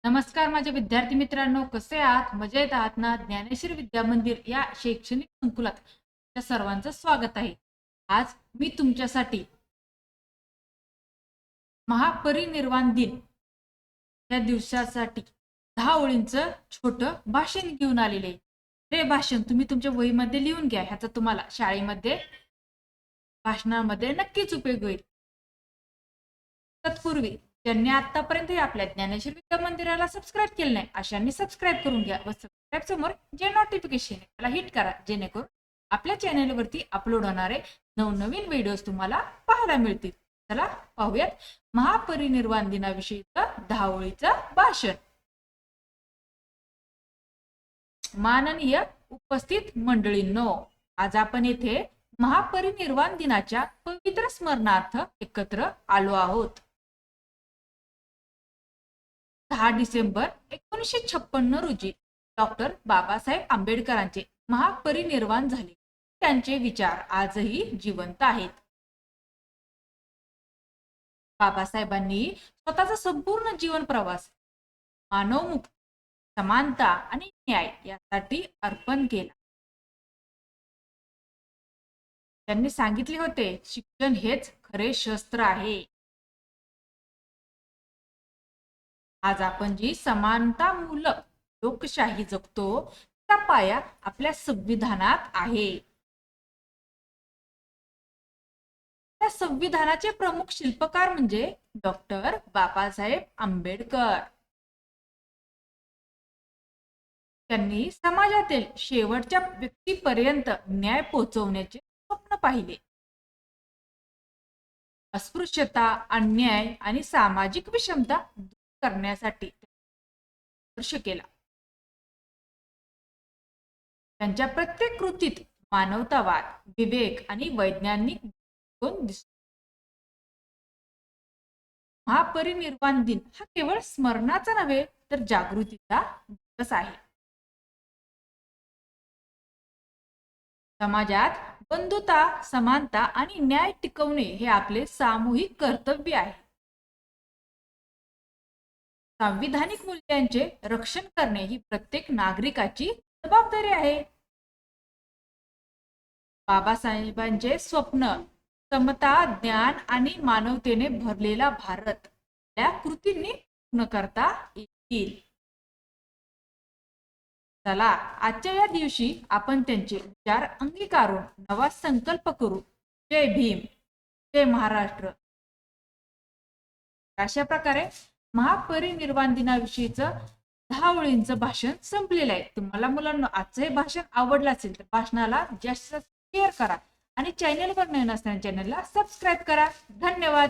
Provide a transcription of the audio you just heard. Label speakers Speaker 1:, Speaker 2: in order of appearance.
Speaker 1: नमस्कार माझे विद्यार्थी मित्रांनो, कसे आहात? मजेत आहात ना? ज्ञानेश्वर विद्या मंदिर या शैक्षणिक संकुलात तुमच्या सर्वांचं स्वागत आहे. आज मी तुमच्यासाठी महापरिनिर्वाण दिन या दिवसासाठी 10 ओळींचं छोटं भाषण घेऊन आलेले आहे. हे भाषण तुम्ही तुमच्या वहीमध्ये लिहून घ्या. ह्याचा तुम्हाला शाळेमध्ये भाषणामध्ये नक्कीच उपयोग होईल. तत्पूर्वी ज्यांनी आतापर्यंत आपल्या ज्ञानेश्वर विद्या मंदिराला सबस्क्राईब केलं नाही अशांनी सबस्क्राईब करून घ्या व सबस्क्राईब समोर जे नोटिफिकेशन आहे त्याला हिट करा, जेणेकरून आपल्या चॅनलवरती अपलोड होणारे नवनवीन व्हिडिओज तुम्हाला पाहायला मिळतील. चला पाहूयात महापरिनिर्वाण दिनाविषयीचं 10 ओळीचं भाषण. माननीय उपस्थित मंडळींनो, आज आपण येथे महापरिनिर्वाण दिनाच्या पवित्र स्मरणार्थ एकत्र आलो आहोत. 10 डिसेंबर 1956 रोजी डॉक्टर बाबासाहेब आंबेडकरांचे महापरिनिर्वाण झाले. त्यांचे विचार आजही जिवंत आहेत. बाबासाहेबांनी स्वतःचा संपूर्ण जीवन प्रवास मानवमुक्ती, समानता आणि न्याय यासाठी अर्पण केला. त्यांनी सांगितले होते, शिक्षण हेच खरे शस्त्र आहे. आज आपण जी समानतामूलक लोकशाही जगतो त्याचा पाया आपल्या संविधानात आहे. त्या संविधानाचे प्रमुख शिल्पकार म्हणजे डॉक्टर बाबासाहेब आंबेडकर. त्यांनी समाजातील शेवटच्या व्यक्तीपर्यंत न्याय पोहोचवण्याचे स्वप्न पाहिले. अस्पृश्यता, अन्याय आणि सामाजिक विषमता दूर करण्यासाठी संघर्ष केला. त्यांच्या प्रत्येक कृतीत मानवतावाद, विवेक आणि वैज्ञानिक गुण दिसतो. महापरिनिर्वाण दिन हा केवळ स्मरणाचा नव्हे तर जागृतीचा दिवस आहे. समाजात बंधुता, समानता आणि न्याय टिकवणे हे आपले सामूहिक कर्तव्य आहे. संविधानिक मूल्यांचे रक्षण करणे ही प्रत्येक नागरिकाची जबाबदारी आहे. बाबासाहेबांचे स्वप्न समता, ज्ञान आणि मानवतेने भरलेला भारत या कृतींनी पूर्ण करता येईल. चला आजच्या या दिवशी आपण त्यांचे विचार अंगीकारून नवा संकल्प करू. जय भीम, जय महाराष्ट्र. अशा प्रकारे महापरिनिर्वाण दिनाविषयीचं 10 ओळींचं भाषण संपलेलं आहे. तुम्हाला मुलांना आजचं हे भाषण आवडलं असेल तर भाषणाला जास्त शेअर करा आणि चॅनलवर नवीन असणाऱ्या चॅनलला सबस्क्राईब करा. धन्यवाद.